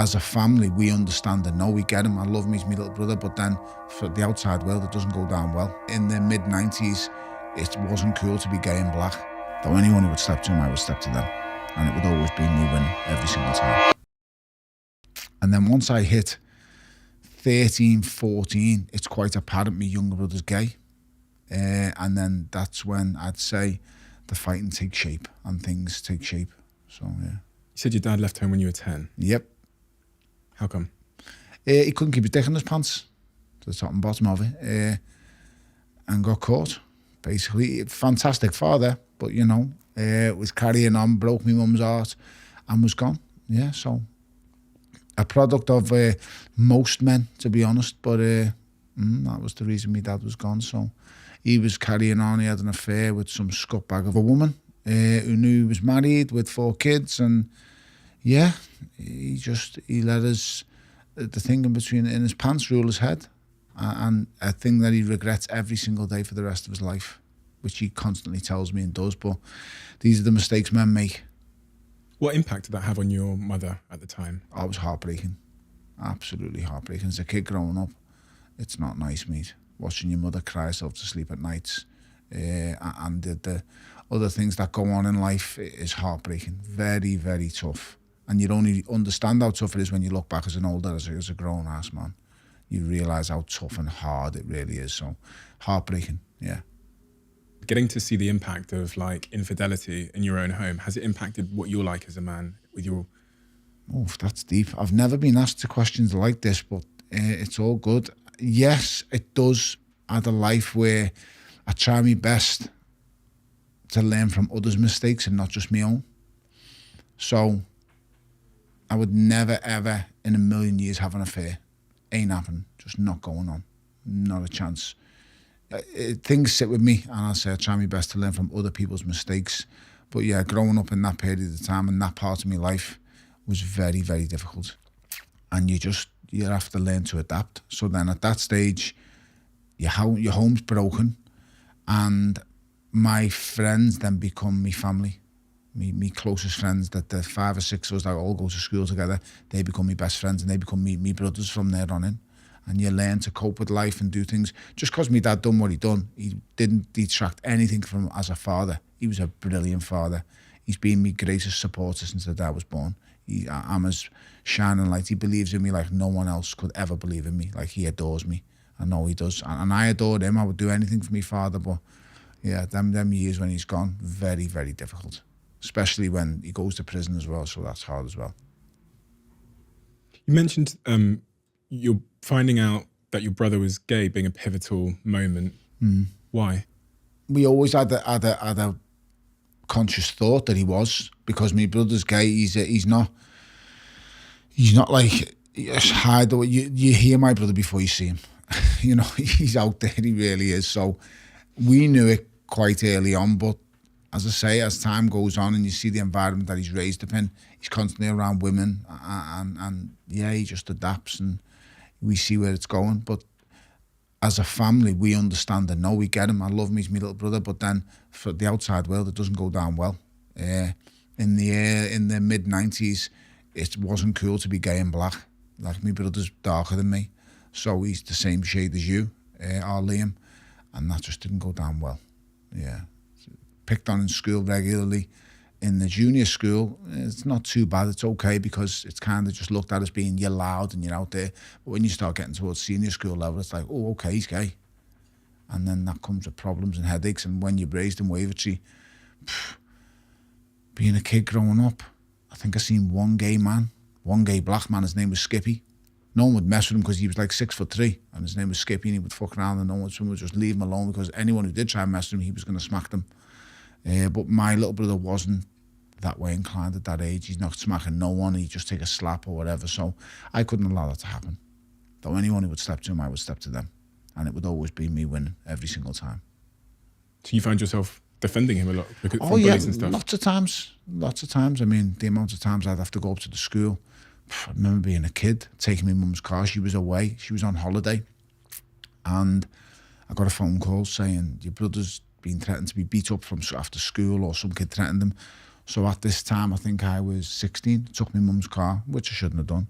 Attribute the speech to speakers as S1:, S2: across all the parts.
S1: As a family, we understand and know, we get him. I love him, he's my little brother, but then for the outside world, it doesn't go down well. In the mid-90s, it wasn't cool to be gay and black. Though anyone who would step to him, I would step to them. And it would always be me winning every single time. And then once I hit 13, 14, it's quite apparent my younger brother's gay. And then that's when I'd say the fighting takes shape and things take shape. So, yeah.
S2: You said your dad left home when you were 10.
S1: Yep.
S2: How come?
S1: He couldn't keep his dick in his pants, to the top and bottom of it, and got caught. Basically, fantastic father, but you know, was carrying on, broke my mum's heart, and was gone. Yeah, so a product of most men, to be honest. But that was the reason my dad was gone. So he was carrying on. He had an affair with some scuttbag of a woman who knew he was married with 4 kids, and yeah, he let the thing in his pants rule his head, and a thing that he regrets every single day for the rest of his life, which he constantly tells me and does. But these are the mistakes men make.
S2: What impact did that have on your mother at the time?
S1: I was heartbreaking, absolutely heartbreaking. As a kid growing up, it's not nice, mate. Watching your mother cry herself to sleep at nights, and the other things that go on in life is heartbreaking. Very, very tough. And you'd only understand how tough it is when you look back as a grown-ass man. You realise how tough and hard it really is. So, heartbreaking, yeah.
S2: Getting to see the impact of like infidelity in your own home, has it impacted what you're like as a man with your...
S1: Oh, that's deep. I've never been asked questions like this, but it's all good. Yes, it does. I had a life where I try my best to learn from others' mistakes and not just my own. So I would never, ever in a million years have an affair. Ain't happening. Just not going on. Not a chance. Things sit with me, and I say I try my best to learn from other people's mistakes. But yeah, growing up in that period of time and that part of my life was very, very difficult. And you have to learn to adapt. So then at that stage, your home's broken, and my friends then become my family. Me closest friends, that the 5 or 6 of us that all go to school together, they become my best friends, and they become me brothers from there on in. And you learn to cope with life and do things. Just because my dad done what he done, he didn't detract anything from as a father. He was a brilliant father. He's been my greatest supporter since the day I was born. I'm his shining light. He believes in me like no one else could ever believe in me. Like, he adores me. I know he does. And I adored him. I would do anything for my father. But yeah, them years when he's gone, very, very difficult. Especially when he goes to prison as well. So that's hard as well.
S2: You mentioned you're finding out that your brother was gay being a pivotal moment. Why?
S1: We always had a conscious thought that he was, because my brother's gay. He's not like hide away. You hear my brother before you see him. You know, he's out there. He really is. So we knew it quite early on, but as I say, as time goes on and you see the environment that he's raised up in, he's constantly around women, and yeah, he just adapts, and we see where it's going. But as a family, we understand and know, we get him. I love him, he's my little brother, but then for the outside world, it doesn't go down well. In the mid-90s, it wasn't cool to be gay and black. Like, my brother's darker than me, so he's the same shade as you, our Liam, and that just didn't go down well. Yeah. Picked on in school regularly. In the junior school, it's not too bad. It's okay, because it's kind of just looked at as being, you're loud and you're out there. But when you start getting towards senior school level, it's like, oh, okay, he's gay. And then that comes with problems and headaches. And when you're raised in Wavertree, being a kid growing up, I think I seen one gay black man. His name was Skippy. No one would mess with him because he was like 6'3", and his name was Skippy, and he would fuck around, and someone would just leave him alone, because anyone who did try and mess with him, he was going to smack them. But my little brother wasn't that way inclined at that age. He's not smacking no one. He'd just take a slap or whatever. So I couldn't allow that to happen. Though anyone who would step to him, I would step to them. And it would always be me winning every single time.
S2: So you find yourself defending him a lot?
S1: Oh yeah, and stuff? Lots of times. I mean, the amount of times I'd have to go up to the school. I remember being a kid, taking my mum's car. She was away. She was on holiday. And I got a phone call saying, your brother's been threatened to be beat up from after school, or some kid threatened him. So at this time, I think I was 16, took my mum's car, which I shouldn't have done.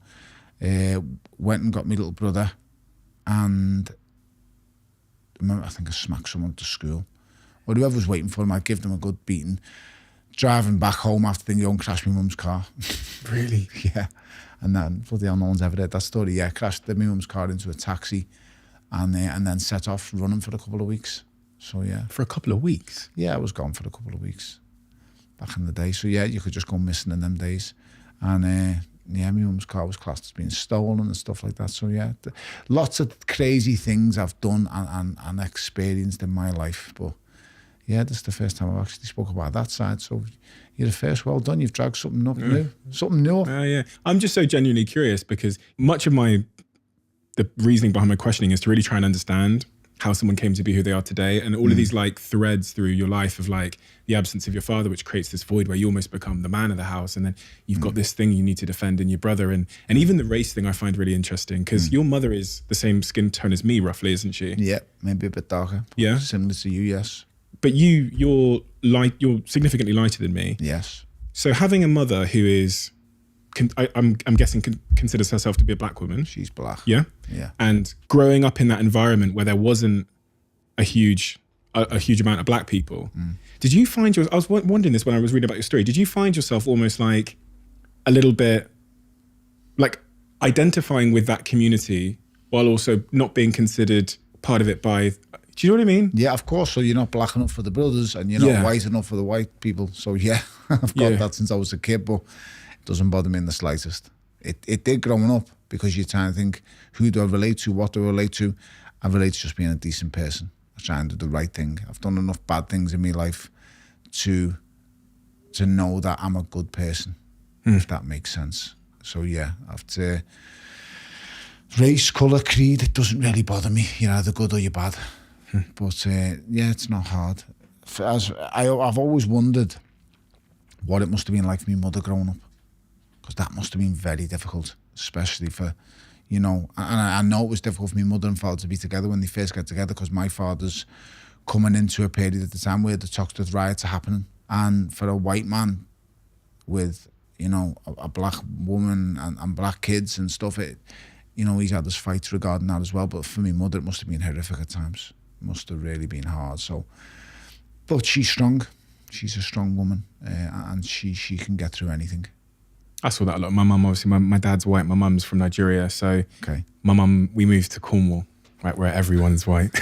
S1: Went and got my little brother, and I think I smacked someone to school. Or whoever was waiting for him, I'd give them a good beating. Driving back home after the young crashed my mum's car.
S2: Really?
S1: Yeah. And then, bloody hell, no one's ever heard that story. Yeah, crashed my mum's car into a taxi and then set off running for a couple of weeks. So, yeah.
S2: For a couple of weeks?
S1: Yeah, I was gone for a couple of weeks back in the day. So, yeah, you could just go missing in them days. And, yeah, my mum's car was classed as being stolen and stuff like that. So, yeah, lots of crazy things I've done and experienced in my life. But, yeah, this is the first time I've actually spoke about that side. So you're the first. Well done. You've dragged something up new. Something new.
S2: Yeah. I'm just so genuinely curious because much of the reasoning behind my questioning is to really try and understand how someone came to be who they are today, and all of these like threads through your life of like the absence of your father, which creates this void where you almost become the man of the house, and then you've got this thing you need to defend in your brother, and even the race thing I find really interesting because your mother is the same skin tone as me, roughly, isn't she?
S1: Yeah, maybe a bit darker.
S2: Yeah,
S1: similar to you. Yes.
S2: But you're significantly lighter than me.
S1: Yes.
S2: So having a mother who is, I'm guessing, considers herself to be a black woman.
S1: She's black.
S2: Yeah.
S1: Yeah.
S2: And growing up in that environment where there wasn't a huge amount of black people, did you find I was wondering this when I was reading about your story. Did you find yourself almost like a little bit like identifying with that community while also not being considered part of it by? Do you know what I mean? Yeah,
S1: of course. So you're not black enough for the brothers and you're not white enough for the white people. So yeah, I've got that since I was a kid, but it doesn't bother me in the slightest. It did growing up because you're trying to think, who do I relate to, what do I relate to? I relate to just being a decent person. I try and do the right thing. I've done enough bad things in my life to know that I'm a good person, if that makes sense. So yeah, after race, colour, creed, it doesn't really bother me. You're either good or you're bad. But yeah, it's not hard. I've always wondered what it must have been like for my mother growing up, because that must have been very difficult, especially for, and I know it was difficult for my mother and father to be together when they first got together, because my father's coming into a period at the time where the Toxteth riots are happening, and for a white man with, a black woman and black kids and stuff, he's had his fights regarding that as well. But for my mother, it must have been horrific at times. Must have really been hard. So, but she's strong. She's a strong woman, and she can get through anything.
S2: I saw that a lot. My mum, obviously, my dad's white. My mum's from Nigeria, so
S1: okay.
S2: My mum, we moved to Cornwall, right, where everyone's white.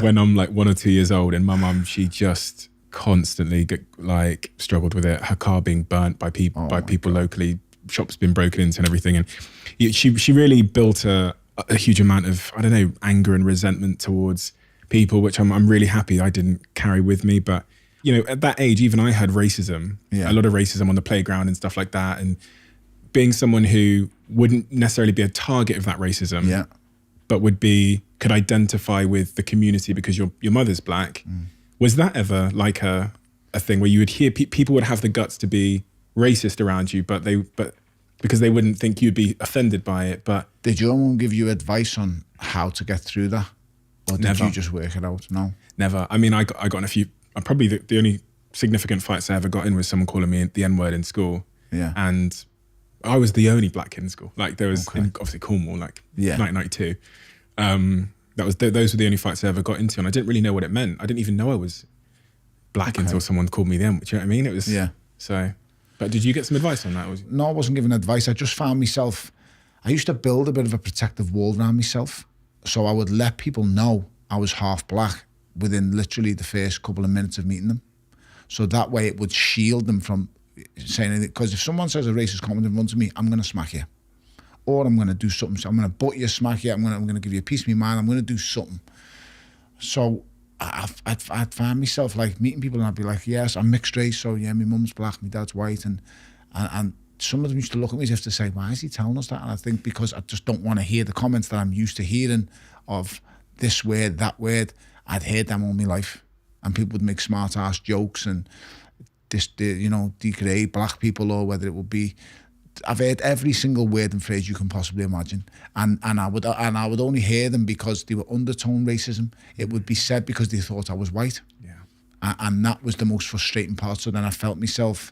S2: When I'm like 1 or 2 years old, and my mum, she just constantly struggled with it. Her car being burnt by people locally, shops been broken into, and everything. And she really built a huge amount of, I don't know, anger and resentment towards people, which I'm really happy I didn't carry with me. But, at that age, even I had racism, a lot of racism on the playground and stuff like that. And being someone who wouldn't necessarily be a target of that racism, but could identify with the community because your mother's black. Was that ever like a thing where you would hear people would have the guts to be racist around you, but because they wouldn't think you'd be offended by it? But
S1: did your mum give you advice on how to get through that? Or did you just work it out? No?
S2: Never. I mean, I got in a few, probably the only significant fights I ever got in was someone calling me the N-word in school.
S1: Yeah.
S2: And I was the only black kid in school. Like there was, obviously Cornwall, 1992. Those were the only fights I ever got into, and I didn't really know what it meant. I didn't even know I was black until someone called me the N-word. Do you know what I mean? It was, so... But did you get some advice on that?
S1: No, I wasn't given advice. I just found myself, I used to build a bit of a protective wall around myself. So I would let people know I was half black within literally the first couple of minutes of meeting them. So that way it would shield them from saying anything. Because if someone says a racist comment in front of me, I'm going to smack you. Or I'm going to do something. So I'm going to butt you, smack you. I'm going to give you a piece of my mind. I'm going to do something. So I'd find myself like meeting people and I'd be like, yes, I'm mixed race, so yeah, my mum's black, my dad's white, and some of them used to look at me as if to say, why is he telling us that? And I think because I just don't want to hear the comments that I'm used to hearing of this word, that word. I'd heard them all my life, and people would make smart ass jokes and degrade black people, or whether it would be, I've heard every single word and phrase you can possibly imagine, and I would only hear them because they were undertone racism. It would be said because they thought I was white, and that was the most frustrating part. So then I felt myself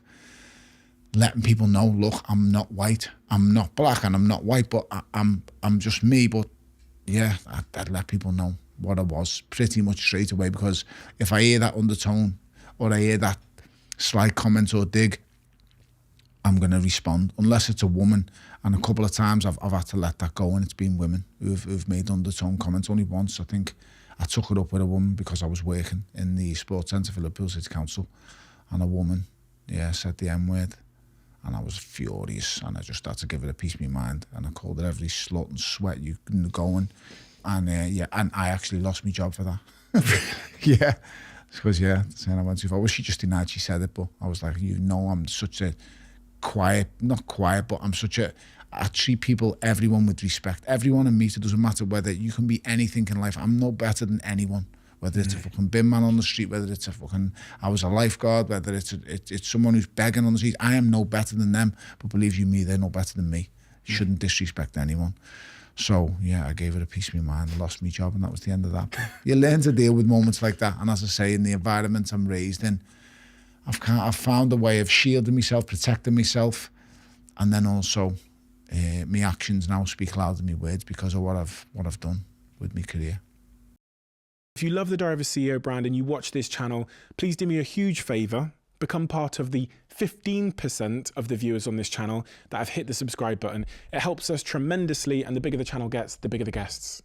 S1: letting people know, look, I'm not white, I'm not black, and I'm not white, but I'm just me. But yeah, I'd let people know what I was pretty much straight away, because if I hear that undertone or I hear that slight comment or dig, I'm going to respond, unless it's a woman. And a couple of times I've had to let that go, and it's been women who've made undertone comments. Only once, I think, I took it up with a woman because I was working in the sports centre for Liverpool City Council, and a woman, said the M-word, and I was furious, and I just had to give it a piece of my mind, and I called her every slut and sweat you going, and and I actually lost my job for that. Yeah, because saying I went too far. Well, she just denied she said it, but I was like, I'm such a not quiet, but I treat people, everyone with respect. Everyone I meet, it doesn't matter whether you can be anything in life. I'm no better than anyone. Whether it's a fucking bin man on the street, whether it's I was a lifeguard, whether it's someone who's begging on the street, I am no better than them. But believe you me, they're no better than me. You shouldn't disrespect anyone. So I gave it a piece of my mind. I lost my job, and that was the end of that. But you learn to deal with moments like that. And as I say, in the environment I'm raised in, I've found a way of shielding myself, protecting myself, and then also my actions now speak louder than my words because of what I've done with my career.
S2: If you love the Diary of a CEO brand and you watch this channel, please do me a huge favour. Become part of the 15% of the viewers on this channel that have hit the subscribe button. It helps us tremendously, and the bigger the channel gets, the bigger the guests.